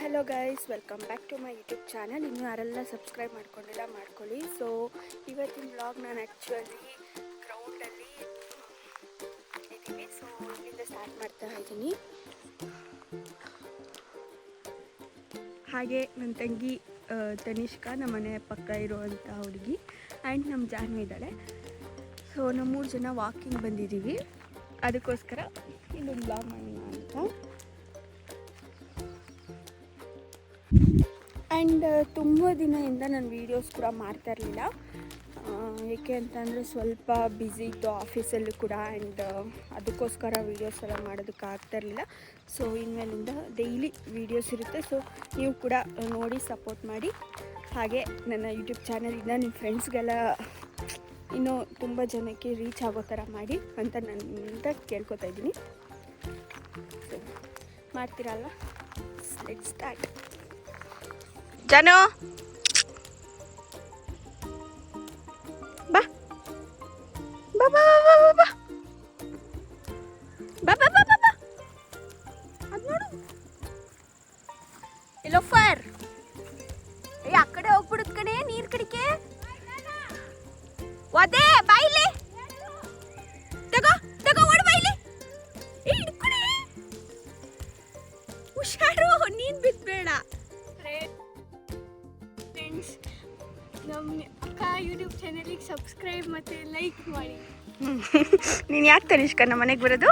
Hello guys, welcome back to my YouTube channel. ಇನ್ನೂ ಯಾರೆಲ್ಲ subscribe ಮಾಡ್ಕೊಂಡಿಲ್ಲ ಮಾಡ್ಕೊಳ್ಳಿ. ಸೊ ಇವತ್ತಿನ ವ್ಲಾಗ್ ನಾನು ಆ್ಯಕ್ಚುಲಿ ಗ್ರೌಂಡಲ್ಲಿ ಇದ್ದೀವಿ. ಸೊ ಇಲ್ಲಿಂದ ಸ್ಟಾರ್ಟ್ ಮಾಡ್ತಾ ಇದ್ದೀನಿ. ಹಾಗೆ ನನ್ನ ತಂಗಿ ತನಿಷ್ಕಾ, ನಮ್ಮ ಮನೆ ಪಕ್ಕ ಇರುವಂಥ ಹುಡುಗಿ, ಆ್ಯಂಡ್ ನಮ್ಮ ಜಾನು ಇದ್ದಾಳೆ. ಸೊ ನಾವು 3 ಜನ ವಾಕಿಂಗ್ ಬಂದಿದ್ದೀವಿ. ಅದಕ್ಕೋಸ್ಕರ ಇಲ್ಲೊಂದು ವ್ಲಾಗ್ ಮಾಡೋಣ ಅಂತ. ಆ್ಯಂಡ್ ತುಂಬ ದಿನದಿಂದ ನಾನು ವೀಡಿಯೋಸ್ ಕೂಡ ಮಾಡ್ತಾ ಇರಲಿಲ್ಲ. ಏಕೆ ಅಂತಂದರೆ ಸ್ವಲ್ಪ ಬ್ಯುಸಿ ಇತ್ತು ಆಫೀಸಲ್ಲೂ ಕೂಡ, ಆ್ಯಂಡ್ ಅದಕ್ಕೋಸ್ಕರ ವೀಡಿಯೋಸ್ ಎಲ್ಲ ಮಾಡೋದಕ್ಕೆ ಆಗ್ತಾಯಿರಲಿಲ್ಲ. ಸೊ ಇನ್ಮೇಲಿಂದ ಡೈಲಿ ವೀಡಿಯೋಸ್ ಇರುತ್ತೆ. ಸೊ ನೀವು ಕೂಡ ನೋಡಿ ಸಪೋರ್ಟ್ ಮಾಡಿ. ಹಾಗೆ ನನ್ನ ಯೂಟ್ಯೂಬ್ ಚಾನಲಿಂದ ನಿಮ್ಮ ಫ್ರೆಂಡ್ಸ್ಗೆಲ್ಲ ಇನ್ನೂ ತುಂಬ ಜನಕ್ಕೆ ರೀಚ್ ಆಗೋ ಥರ ಮಾಡಿ ಅಂತ ನನ್ನಿಂದ ಕೇಳ್ಕೊತಾ ಇದ್ದೀನಿ. ಸೊ ಮಾಡ್ತೀರಲ್ಲ, ಲೆಟ್ಸ್ ಸ್ಟಾರ್ಟ್. ಜಾನು ಬಾ ಬಾ ಬಾ ಬಾ ಬಾ ಬಾ ಬಾ ಬಾ ಬಾ ಬಾ ಅದು ನೋಡು, ಎಲ್ಲೋ ಫರ್. ಆ ಕಡೆ ಹೋಗ್ಬಿಡುತ್ತ ಕಣೆ, ನೀರ್ ಕಡಿಕೆ ಒದೆ ಬಾಯಿಲಿ ತಗೋ ತಗೋ, ಓಡ್ ಬಾಯಿಲಿ ಹಿಡ್ಕೊಡಿ. ಹುಷಾರು, ನೀನ್ ಬಿದ್ಬೇಡ. ಫ್ರೆಂಡ್ಸ್, ನಮ್ಮ ಅಕ್ಕ ಯೂಟ್ಯೂಬ್ ಚಾನಲಿಗೆ ಸಬ್ಸ್ಕ್ರೈಬ್ ಮತ್ತು ಲೈಕ್ ಮಾಡಿ. ನೀನು ಯಾಕೆ ತನಿಷ್ಕಾ ನಮ್ಮ ಮನೆಗೆ ಬರೋದು?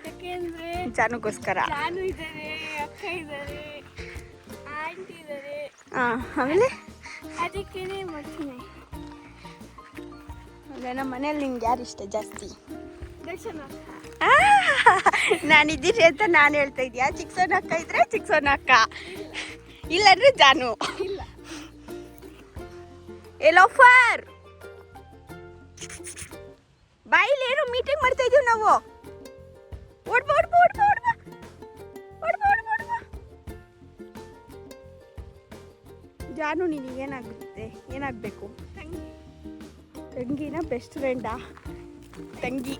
ಯಾಕೆಂದರೆ ಜಾನುಗೋಸ್ಕರ. ಜಾನು ಇದ್ದಾರೆ, ಅಕ್ಕ ಇದ್ದಾರೆ, ಆಂಟಿ ಇದ್ದಾರೆ. ಆಮೇಲೆ ಅದಕ್ಕೇನೆ ಮಾಡ್ತೀನಿ. ಅದೇ ನಮ್ಮ ಮನೇಲಿ ನಿಮ್ಗೆ ಯಾರು ಇಷ್ಟ ಜಾಸ್ತಿ? ದರ್ಶನ. ನಾನಿದ್ದೀನಿ ಅಂತ ನಾನು ಹೇಳ್ತಾ ಇದೀಯಾ? ಚಿಕ್ಸೋನ ಅಕ್ಕ ಇದ್ರೆ ಚಿಕ್ಸೋನ ಅಕ್ಕ, ಇಲ್ಲಾಂದ್ರೆ ಜಾನು. ಇಲ್ಲ ಎಲೋಫರ್ ಬಾಯಿಲಿ ಏನೋ ಮೀಟಿಂಗ್ ಮಾಡ್ತಾ ಇದೀವಿ ನಾವು. ಓಡ್ಬಾ ಓಡ್ಬಾ ಓಡ್ಬಾ ಓಡ್ಬಾ ಓಡ್ಬಾ ಓಡ್ಬಾ ಓಡ್ಬಾ. ಜಾನು, ನಿನಗೆ ಏನಾಗುತ್ತೆ? ಏನಾಗಬೇಕು? ತಂಗಿನ ಬೆಸ್ಟ್ ಫ್ರೆಂಡಾ? ತಂಗಿ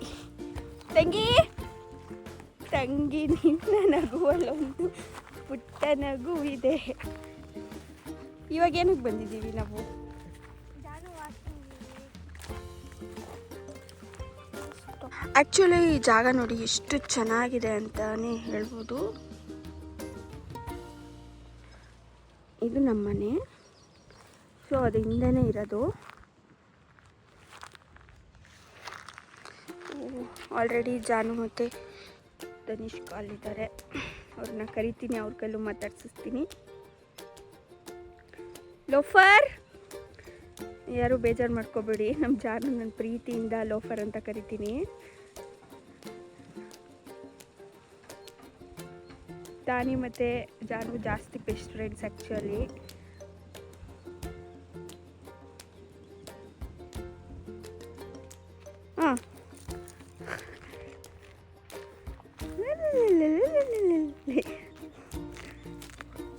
ತಂಗಿ ತಂಗಿ, ನಿನ್ನ ನಗುವಲ್ಲೊಂದು ಪುಟ್ಟ ನಗು ಇದೆ. ಇವಾಗ ಏನಕ್ಕೆ ಬಂದಿದ್ದೀವಿ ನಾವು? ಆ್ಯಕ್ಚುಲಿ ಈ ಜಾಗ ನೋಡಿ ಎಷ್ಟು ಚೆನ್ನಾಗಿದೆ ಅಂತಾನೆ ಹೇಳ್ಬೋದು. ಇದು ನಮ್ಮ ಮನೆ. ಸೊ ಅದು ಹಿಂದೆನೇ ಇರೋದು. ಆಲ್ರೆಡಿ ಜಾನು ಮತ್ತು ತನಿಷ್ಕಾ ಅಲ್ಲಿದ್ದಾರೆ. ಅವ್ರನ್ನ ಕರಿತೀನಿ, ಅವ್ರ ಕೈಲೂ ಮಾತಾಡ್ಸಿಸ್ತೀನಿ. ಲೋಫರ್, ಯಾರು ಬೇಜಾರು ಮಾಡ್ಕೋಬೇಡಿ, ನಮ್ಮ ಜಾನು ನನ್ನ ಪ್ರೀತಿಯಿಂದ ಲೋಫರ್ ಅಂತ ಕರಿತೀನಿ. ತಾನಿ ಮತ್ತು ಜಾನು ಜಾಸ್ತಿ ಬೆಸ್ಟ್ ಫ್ರೆಂಡ್ಸ್ ಆ್ಯಕ್ಚುಲಿ. ಹಾಂ,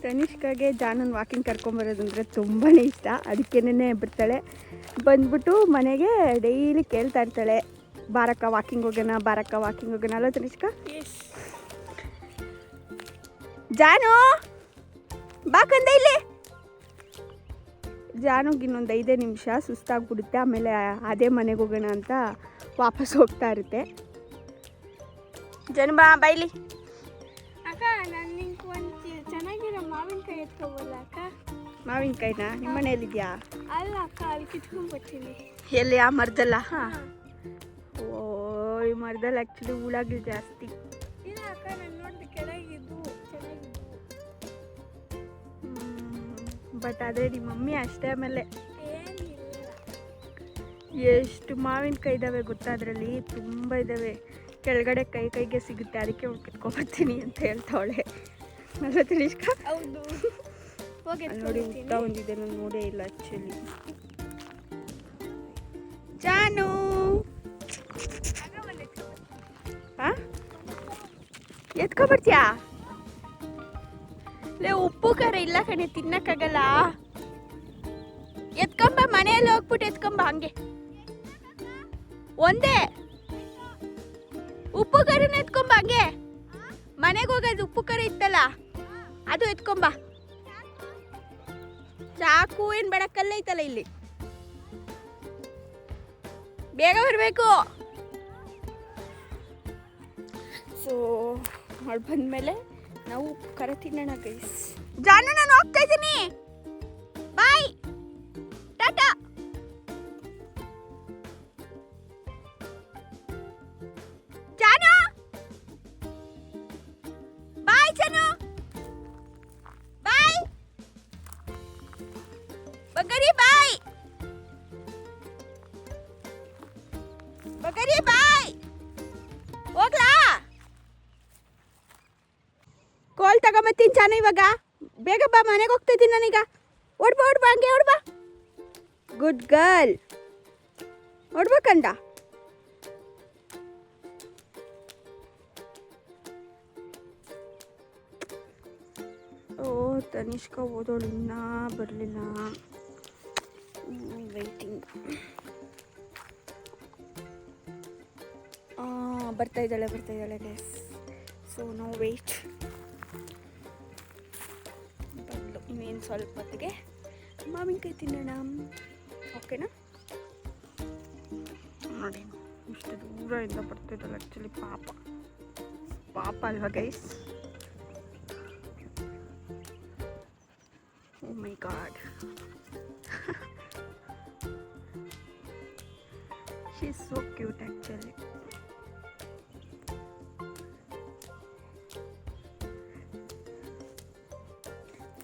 ತನಿಷ್ಕಾಗೆ ಜಾನನ್ ವಾಕಿಂಗ್ ಕರ್ಕೊಂಬರೋದು ಅಂದರೆ ತುಂಬಾ ಇಷ್ಟ. ಅದಕ್ಕೇನೆ ಬರ್ತಾಳೆ. ಬಂದ್ಬಿಟ್ಟು ಮನೆಗೆ ಡೈಲಿ ಕೇಳ್ತಾ ಇರ್ತಾಳೆ, ಬಾರಕ್ಕ ವಾಕಿಂಗ್ ಹೋಗೋಣ, ಬಾರಕ್ಕ ವಾಕಿಂಗ್ ಹೋಗೋಣ. ಅಲ್ಲ ತನಿಷ್ಕಾ? ಜಾನು ಬಾಕಂದ ಇಲ್ಲಿ. ಜಾನುಗೆ ಇನ್ನೊಂದು 5 ನಿಮಿಷ ಸುಸ್ತಾಗ್ಬಿಡುತ್ತೆ. ಆಮೇಲೆ ಅದೇ ಮನೆಗೆ ಹೋಗೋಣ ಅಂತ ವಾಪಸ್ ಹೋಗ್ತಾ ಇರುತ್ತೆ. ಜನ ಬಾ ಬೈಲಿ. ಅಕ್ಕ, ನಾನು ನಿಂಗೆ ಒಂದು ಚೆನ್ನಾಗಿರೋ ಮಾವಿನಕಾಯಿ ಎತ್ಕೊಬೋಲ್ಲ ಅಕ್ಕ? ಮಾವಿನಕಾಯಿನ ನಿಮ್ಮ ಮನೆಯಲ್ಲಿದೆಯಾ? ಅಲ್ಲ ಅಕ್ಕ, ಅಲ್ಲಿ ಕಿತ್ಕೊಂಡ್ಬರ್ತೀನಿ. ಎಲ್ಲಿ? ಆ ಮರದಲ್ಲ? ಹಾಂ. ಓ, ಈ ಮರದಲ್ಲಿ ಆ್ಯಕ್ಚುಲಿ ಹುಳಗಳು ಜಾಸ್ತಿ. ಇಲ್ಲ ಅಕ್ಕ, ನಾನು ನೋಡಿದೆ ಕೆಳಗಿದ್ದು ಚೆನ್ನಾಗಿದ್ದು. ಬಟ್ ಆದರೆ ನಿಮ್ಮ ಮಮ್ಮಿ ಅಷ್ಟೇ. ಆಮೇಲೆ ಎಷ್ಟು ಮಾವಿನಕಾಯಿ ಇದ್ದಾವೆ ಗೊತ್ತಾ? ಅದರಲ್ಲಿ ತುಂಬ ಇದ್ದಾವೆ. ಕೆಳಗಡೆ ಕೈಗೆ ಸಿಗುತ್ತೆ, ಅದಕ್ಕೆ ಹೋಗಿ ಕಿತ್ಕೊಂಡ್ಬರ್ತೀನಿ ಅಂತ ಹೇಳ್ತಾವಳೆ. ಅಲ್ಲ ತನಿಷ್ಕಾ? ಹೌದು. ನೋಡಿ, ಉದ್ದ ಒಂದಿದೆ, ನಾನು ನೋಡೇ ಇಲ್ಲ ಆ್ಯಕ್ಚುಲಿ. ಜಾನು, ಹಾಂ, ಎತ್ಕೊಬರ್ತೀಯಾ? ಲೇ, ಉಪ್ಪು ಖಾರ ಇಲ್ಲ ಕಣೆ, ತಿನ್ನಕ್ಕಾಗಲ್ಲ. ಎತ್ಕೊಂಬ, ಮನೆಯಲ್ಲಿ ಹೋಗ್ಬಿಟ್ಟು ಎತ್ಕೊಂಬ. ಹಂಗೆ ಒಂದೇ ಉಪ್ಪು ಖಾರನ ಎತ್ಕೊಂಬ. ಹಂಗೆ ಮನೆಗೆ ಹೋಗೋದು ಉಪ್ಪು ಖಾರ ಇತ್ತಲ್ಲ, ಅದು ಎತ್ಕೊಂಬ. ಚಾಕು ಏನು ಬೇಡ, ಕಲ್ಲೈತಲ್ಲ ಇಲ್ಲಿ, ಬೇಗ ಬರಬೇಕು. ಸೊ ಮಾಡಿ ಬಂದಮೇಲೆ ನಾವು ಖಾರ ತಿನ್ನೋಣ ಗೈಸ್. ಜಾನು ನಾನು ಹೋಗ್ತಾ ಇದ್ದೀನಿ, ಬಾಯ್, ಟಾಟಾ. ಜಾನು ಬಾಯ್, ಜಾನು ಬಾಯ್, ಬಗರಿ ಬಾಯ್, ಬಗರಿ ಬಾಯ್. ಹೋಗ್ಲಾ? ಕೋಲ್ ತಗೊಂಬತ್ತೀನಿ ಚಾನು ಇವಾಗ. ಬೇಗ ಬಾ, ಮನೆಗೆ ಹೋಗ್ತಾ ಇದ್ದೀನಿ ನಾನೀಗ. ಓಡ್ಬಾ ಓಡ್ಬಾ, ಹಂಗೆ ಓಡ್ಬಾ. ಗುಡ್ ಗರ್ಲ್, ಓಡ್ಬೇಕಂಡ. ಓ ತನಿಷ್ಕಾ ಓದೋಳು ಇನ್ನೂ ಬರಲಿಲ್ಲ, ವೆಯ್ಟಿಂಗ್. ಬರ್ತಾ ಇದ್ದಾಳೆ ಗೈಸ್. So no weight. ಬಂದು ಇನ್ನೇನು ಸ್ವಲ್ಪ ಹೊತ್ತಿಗೆ ಮಾವಿನಕಾಯಿ ತಿನ್ನೋಣ, ಓಕೆನಾ? ನೋಡಿ ಇಷ್ಟು ದೂರದಿಂದ ಬರ್ತಿದ್ದಲ್ಲ, ಆ್ಯಕ್ಚುಲಿ ಪಾಪ ಅಲ್ವಾ guys? Oh my God, she is so cute actually.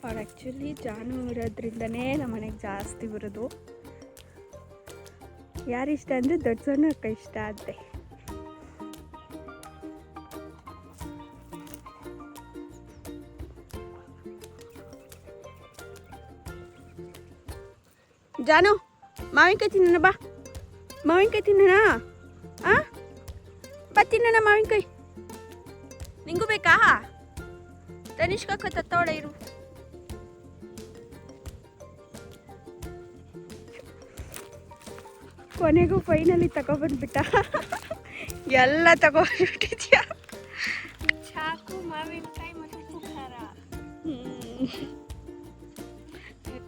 ಅವ್ರು ಆ್ಯಕ್ಚುಲಿ ಜಾನು ಇರೋದ್ರಿಂದನೇ ನಮ್ಮ ಮನೆಗೆ ಜಾಸ್ತಿ ಬರೋದು. ಯಾರಿಷ್ಟ ಅಂದರೆ ದೊಡ್ಡ ಸಣ್ಣ ಅಕ್ಕ ಇಷ್ಟ ಅಂತೆ. ಜಾನು ಮಾವಿನಕಾಯಿ ತಿನ್ನೋಣ ಬಾ, ಮಾವಿನಕಾಯಿ ತಿನ್ನೋಣ. ಬಾ ತಿನ್ನೋಣ ಮಾವಿನಕಾಯಿ. ನಿಂಗೂ ಬೇಕಾ? ತನಿಷ್ಕಕ್ಕ ತತ್ತೋಳೆ ಇರು. ಕೊನೆಗೂ ಫೈನಲಿ ತಗೊಬಂದ್ಬಿಟ್ಟ. ಎಲ್ಲ ತಗೊಬಿಟ್ಟಿದ್ಯಾ? ಚಾಕು, ಮಾವಿನಕಾಯಿ ಮತ್ತು ಖಾರ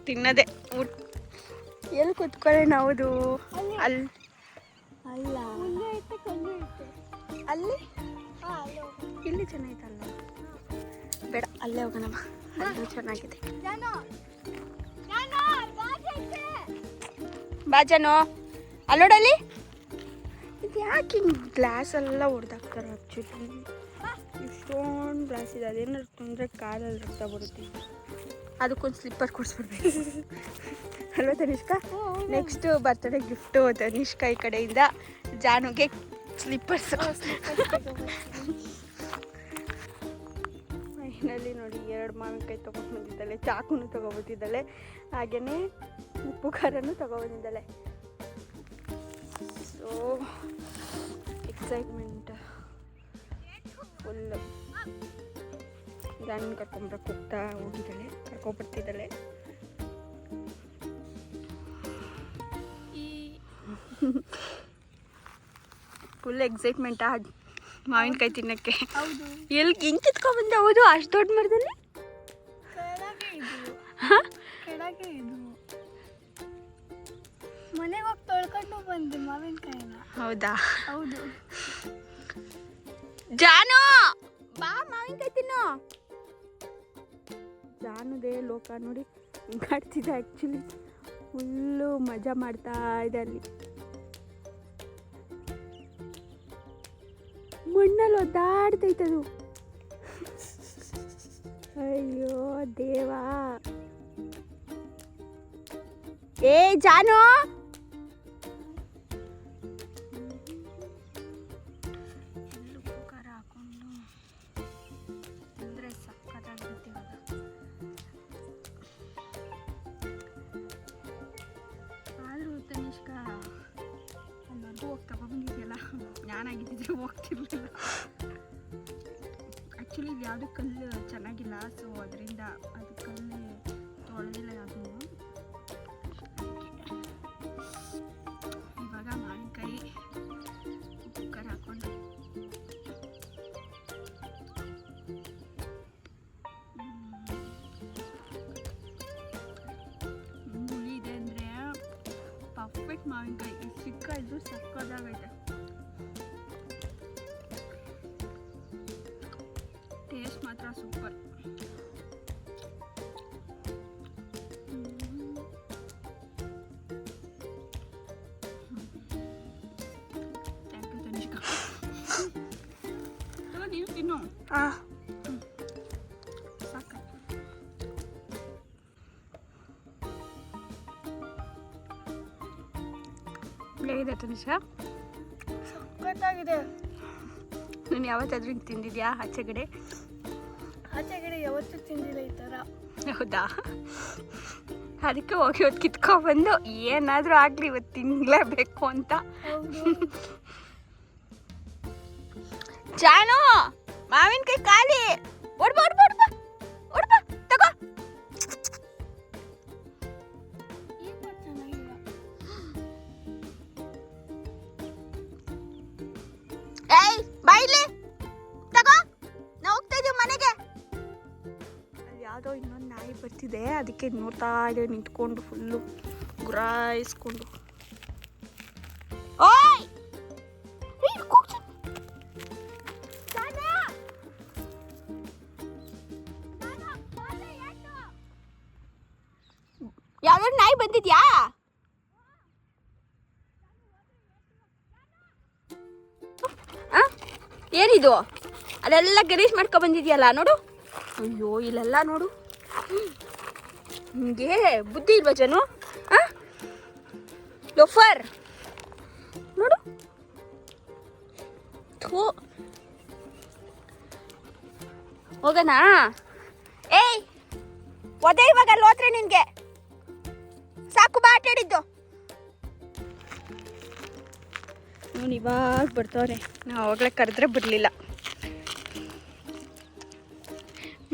ತಿನ್ನದೆ. ಎಲ್ಲಿ ಕೂತ್ಕೊಳ್ಳೆ ನಾವುದು? ಅಲ್ಲಿ ಅಲ್ಲ, ಅಲ್ಲಿ ಇಲ್ಲಿ ಚೆನ್ನಾಗಿತ್ತಲ್ಲ. ಬೇಡ, ಅಲ್ಲೇ ಹೋಗೋಣಮ್ಮ, ಅಲ್ಲಿ ಚೆನ್ನಾಗಿದೆ. ಬಾ ಜಾನು, ಅಲ್ಲೋಡಲ್ಲಿ. ಇದು ಯಾಕೆ ಹಿಂಗೆ ಗ್ಲಾಸ್ ಎಲ್ಲ ಹೊಡೆದಾಕ್ತಾರೆ? ಆ್ಯಕ್ಚುಲಿ ಇಷ್ಟೊಂದು ಗ್ಲಾಸ್ ಇದೆ, ಅದೇನಾದ್ರು ತೊಂದರೆ ಕಾಲಲ್ಲಿ ರಕ್ತ ಬರುತ್ತೆ. ಅದಕ್ಕೊಂದು ಸ್ಲಿಪ್ಪರ್ ಕೊಡಿಸ್ಬಿಡ್ಬೇಕು ಅಲ್ವಾ Tanishka? Next birthday gift Tanishka ಈ ಕಡೆಯಿಂದ ಜಾನುಗೆ ಸ್ಲಿಪ್ಪರ್ಸ್. ಫೈನಲಿ ನೋಡಿ, 2 ಮಾವಿನಕಾಯಿ ತೊಗೊಂಡು ಬಂದಿದ್ದಾಳೆ, ಚಾಕುನು ತೊಗೊಬಂದಿದ್ದಾಳೆ, ಹಾಗೆಯೇ ಉಪ್ಪು ಖಾರನೂ ತೊಗೊಬಂದಿದ್ದಾಳೆ. So excitement full. ಜಾನು ಕರ್ಕೊಂಬರಕ್ಕೆ ಹೋಗ್ತಾ ಹೋಗಿದ್ದಾಳೆ, ಕರ್ಕೊಬರ್ತಿದ್ದಾಳೆ. ಫುಲ್ ಎಕ್ಸೈಟ್ಮೆಂಟಾ ಮಾವಿನಕಾಯಿ ತಿನ್ನೋಕ್ಕೆ? ಎಲ್ಲಿ ಹೆಂಗೆ ಕಿತ್ಕೊಂಡ್ಬಂದೆ? ಹೌದು, ಅಷ್ಟು ದೊಡ್ಡ ಮರದಲ್ಲಿ? ಮನೆಗೆ ಹೋಗಿ ತೊಳ್ಕೊಂಡು ಬಂದೆ ಮಾವಿನಕಾಯಿನ. ಹೌದಾ? ಹೌದು. ಜಾನು ಬಾ, ಮಾವಿನಕಾಯಿ ತಿನ್ನು. ಜಾನುದೇ ಲೋಕ ನೋಡಿ ಮಾಡ್ತಿದ್ದೆ. ಆ್ಯಕ್ಚುಲಿ ಫುಲ್ಲು ಮಜಾ ಮಾಡ್ತಾ ಇದೆ ಅಲ್ಲಿ. ಮಣ್ಣಲ್ಲಿ ಒದ್ದಾಡ್ತೈತದು. ಅಯ್ಯೋ ದೇವಾ. ಏ ಜಾನು, ಉಪ್ಪು ಖಾರ ಹಾಕೊಂಡು ಅಂದರೆ ಸಕ್ಕತ್ತಾಗಿರುತ್ತೆ ಇವಾಗ. ಆದರೂ ತನಿಷ್ಕಾ ಅಲ್ಲಿವರೆಗೂ ಹೋಗಿ ತಗೊಂಡಿದೆಯಲ್ಲ, ನಾನಾಗಿದ್ದಿದ್ರೆ ಹೋಗ್ತಿರ್ಲಿಲ್ಲ. ಆ್ಯಕ್ಚುಲಿ ಇದು ಯಾವುದೂ ಕಲ್ಲು ಚೆನ್ನಾಗಿಲ್ಲ, ಸೊ ಅದರಿಂದ ಅದು ಕಲ್ಲು ತೊಳೆದಿಲ್ಲ ಯಾವುದು. ಇವಾಗ ಮಾವಿನಕಾಯಿ ಕುಕ್ಕರ್ ಹಾಕೊಂಡು ಪರ್ಫೆಕ್ಟ್ ಮಾವಿನಕಾಯಿ. ಇದು ಚಿಕ್ಕ ಇದ್ದು ಸಕ್ಕದಾಗೈತೆ. ಟೇಸ್ಟ್ ಮಾತ್ರ ಸೂಪರ್. Thank you Tanishka. ನೀನು ತಿನ್ನು. ಸಾಕು. ಹೇಗಿದೆ ತನಿಷಾ? ಸಖತ್ತಾಗಿದೆ. ನೀನು ಯಾವತ್ತಾದ್ರೂ ಹಿಂಗೆ ತಿಂದಿದ್ಯಾ ಆಚೆಗಡೆ? ಆಚೆಗಡೆ ಯಾವತ್ತೂ ತಿಂದಿಲ್ಲ ಈ ಥರ. ಹೌದಾ? ಅದಕ್ಕೆ ಹೋಗಿ ಇವತ್ತು ಕಿತ್ಕೊಬಂದು ಏನಾದರೂ ಆಗಲಿ ಇವತ್ತು ತಿನ್ನಲೇಬೇಕು ಅಂತ. ಜಾನು ಮಾವಿನಕಾಯಿ ಖಾಲಿ. ಓಡ್ಬಾ ಓಡ್ಬಾ ಓಡ್ಬಾ ಓಡ್ಬಾ ತಗೋ. ಏಯ್ ಬಾಯಿಲಿ ತಗೋ. ನಾವು ಹೋಗ್ತಾ ಇದೀವಿ ಮನೆಗೆ. ಅಲ್ಲಿ ಯಾವುದೋ ಇನ್ನೊಂದು ನಾಯಿ ಬರ್ತಿದೆ, ಅದಕ್ಕೆ ನೋಡ್ತಾ ಇದೆ ನಿಂತ್ಕೊಂಡು ಫುಲ್ಲು ಗುರಾಯಿಸ್ಕೊಂಡು. ಓಯ್ ಯಾವ್ದಾದ್ರು ನಾಯಿ ಬಂದಿದ್ಯಾ? ಏನಿದು? ಅದೆಲ್ಲ ಗಲೀಜ್ ಮಾಡ್ಕೊ ಬಂದಿದ್ಯಲ್ಲ ನೋಡು. ಅಯ್ಯೋ ಇಲ್ಲೆಲ್ಲ ನೋಡು. ನಿಮಗೆ ಬುದ್ಧಿ ಇಲ್ವಾ ಜನು? ಲೋಫರ್ ನೋಡು. ಥೂ, ಹೋಗೋಣ. ಏಯ್ ಒದೆ ಇವಾಗ ಅಲ್ಲಿ ಹೋದ್ರೆ ನಿನ್ಗೆ ಸಾಕು. ಬಾ ಆಟ ಆಡಿದ್ದು. ಅವನು ಇವಾಗ ಬರ್ತಾವ್ರೆ. ನಾವು ಅವಾಗಲೇ ಕರೆದ್ರೆ ಬರಲಿಲ್ಲ.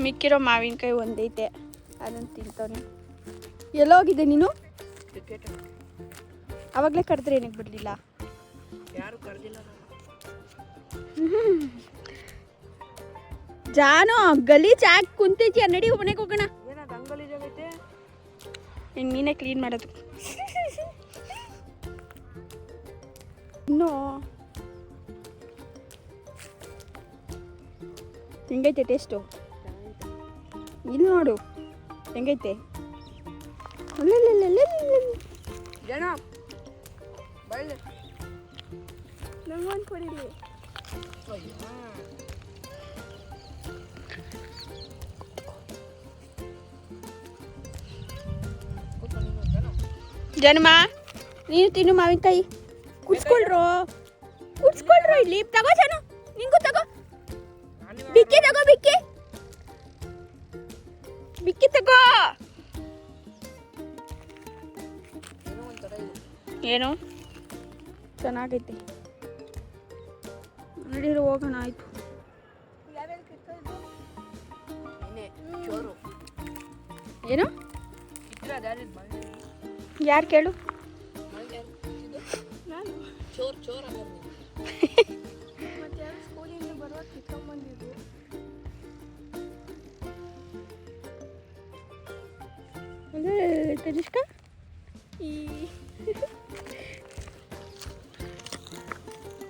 ಮಿಕ್ಕಿರೋ ಮಾವಿನಕಾಯಿ ಒಂದೈತೆ, ಅದನ್ನು ತಿಂತವನೆ. ಎಲ್ಲೋಗಿದೆ ನೀನು? ಅವಾಗಲೇ ಕರೆದ್ರೆ ಏನಕ್ಕೆ ಬರಲಿಲ್ಲ? ಯಾರು ಕರೆದಿಲ್ಲ. ಜಾನು ಗಲೀಜ್ ಹಾಕಿ ಕುಂತಿದ್ಯಾ? ನಡಿ ಮನೆಗೆ ಹೋಗೋಣ. ಏನದು ಗಲೀಜಾಗೈತೆ? ನೀನೇ ಕ್ಲೀನ್ ಮಾಡೋದು. ಇನ್ನೂ ಹೆಂಗೈತೆ ಟೇಸ್ಟು? ಇಲ್ಲಿ ನೋಡು ಹೆಂಗೈತೆ. ಜನ ಬಳ್ಳಿ ನಂಗೊಂದು ಕೊಡಿಲಿ. ಜನ್ಮ ನೀನು ತಿನ್ನು ಮಾವಿನಕಾಯಿ. ಕುಡ್ಸ್ಕೊಳ್ರು ಇಲ್ಲಿ. ತಗೋ ಜನ, ನಿಂಗೂ ತಗೋ. ಬಿಕ್ಕಿ ತಗೋ, ಬಿಕ್ಕಿ ತಗೋ. ಏನು ಚೆನ್ನಾಗೈತೆ. ನಡೀರು ಹೋಗೋಣ. ಆಯ್ತು. ಏನು ಯಾರು ಕೇಳು? ಸ್ಕೂಲಿಂದ ಬರುವಾಗ ಕಿತ್ಕೊಂಡ್ಬಂದಿದ್ದು. ತನಿಷ್ಕಾ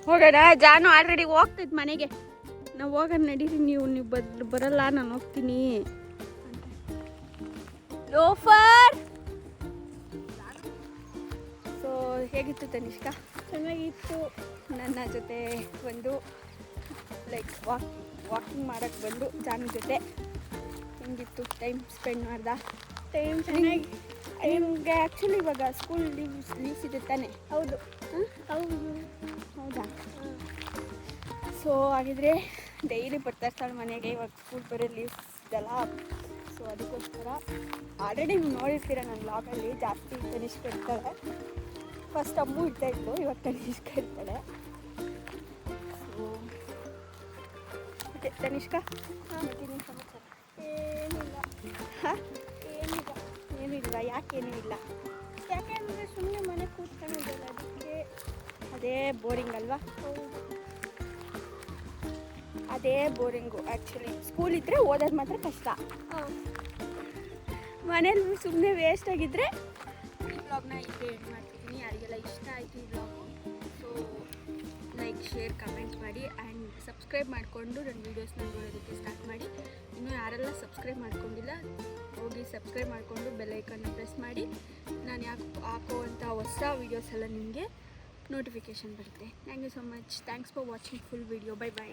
ಹೋಗೋಣ. ಜಾನು ಆಲ್ರೆಡಿ ಹೋಗ್ತೈತೆ ಮನೆಗೆ. ನಾವು ಹೋಗೋಣ ನಡೀರಿ. ನೀವು ಬರಲ್ಲ, ನಾನು ಹೋಗ್ತೀನಿ. ಲೋಫರ್. ಸೊ ಹೇಗಿತ್ತು ತನಿಷ್ಕಾ? ಚೆನ್ನಾಗಿತ್ತು. ನನ್ನ ಜೊತೆ ಒಂದು ಲೈಕ್ ವಾಕಿಂಗ್ ಮಾಡೋಕ್ಕೆ ಬಂದು ಜಾನು ಜೊತೆ ಹೆಂಗಿತ್ತು? ಟೈಮ್ ಸ್ಪೆಂಡ್ ಮಾಡ್ದ? ಟೈಮ್ ಚೆನ್ನಾಗಿ. ನಿಮಗೆ ಆ್ಯಕ್ಚುಲಿ ಇವಾಗ ಸ್ಕೂಲ್ ಲೀವ್ಸ್ ಇದೆ ತಾನೆ? ಹೌದು. ಹೌದಾ? ಸೊ ಹಾಗಿದ್ರೆ ಡೈಲಿ ಬರ್ತಾ ಇರ್ತಾಳೆ ಮನೆಗೆ. ಇವಾಗ ಸ್ಕೂಲ್ ಬರೋ ಲೀವ್ಸ್ ಇದೆಲ್ಲ, ಸೊ ಅದಕ್ಕೋಸ್ಕರ ಆಲ್ರೆಡಿ ನೀವು ನೋಡಿರ್ತೀರ ನನ್ನ ಬ್ಲಾಗಲ್ಲಿ. ಜಾಸ್ತಿ ತನಿಷ್ಕಾ ಇರ್ತಾಳೆ. ಫಸ್ಟ್ ಅಮ್ಮು ಇರ್ತಾಯಿತ್ತು, ಇವಾಗ ತನಿಷ್ಕಾ ಇರ್ತಾಳೆ. ಸೊ ಮತ್ತೆ ತನಿಷ್ಕಾ ಮತ್ತೇನು ಸಮಾಚಾರ? ಏನಿಲ್ಲ. ಹಾಂ ಏನೂ ಇಲ್ಲ. ಯಾಕೇನೂ ಇಲ್ಲ? ಯಾಕೆಂದರೆ ಸುಮ್ಮನೆ ಮನೆ ಕೂತ್ಕೊಂಡಿದ್ದಲ್ಲ, ಅದಕ್ಕೆ. ಅದೇ ಬೋರಿಂಗ್ ಅಲ್ವಾ? ಹೌದು, ಅದೇ ಬೋರಿಂಗು ಆ್ಯಕ್ಚುಲಿ. ಸ್ಕೂಲ್ ಇದ್ದರೆ ಓದೋದು ಮಾತ್ರ ಕಷ್ಟ. ಮನೇಲಿ ಸುಮ್ಮನೆ ವೇಸ್ಟ್ ಆಗಿದ್ದರೆ ವ್ಲಾಗ್ನ ಇಲ್ಲೇ ಎಂಡ್ ಮಾಡ್ತಿದ್ದೀನಿ. ಯಾರಿಗೆಲ್ಲ ಇಷ್ಟ ಆಯಿತು ಈ vlog, so like share comment ಮಾಡಿ ಆ್ಯಂಡ್ ಸಬ್ಸ್ಕ್ರೈಬ್ ಮಾಡಿಕೊಂಡು ನನ್ನ ವೀಡಿಯೋಸ್ನ ನೋಡೋದಕ್ಕೆ ಸ್ಟಾರ್ಟ್ ಮಾಡಿ. ಇನ್ನೂ ಯಾರೆಲ್ಲ ಸಬ್ಸ್ಕ್ರೈಬ್ ಮಾಡ್ಕೊಂಡಿಲ್ಲ ಹೋಗಿ ಸಬ್ಸ್ಕ್ರೈಬ್ ಮಾಡಿಕೊಂಡು ಬೆಲ್ಲೈಕನ್ನ ಪ್ರೆಸ್ ಮಾಡಿ. ನಾನು ಹಾಕುವಂಥ ಹೊಸ ವೀಡಿಯೋಸ್ ಎಲ್ಲ ನಿಮಗೆ ನೋಟಿಫಿಕೇಷನ್ ಬರುತ್ತೆ. Thank you so much. Thanks for watching full video. Bye bye.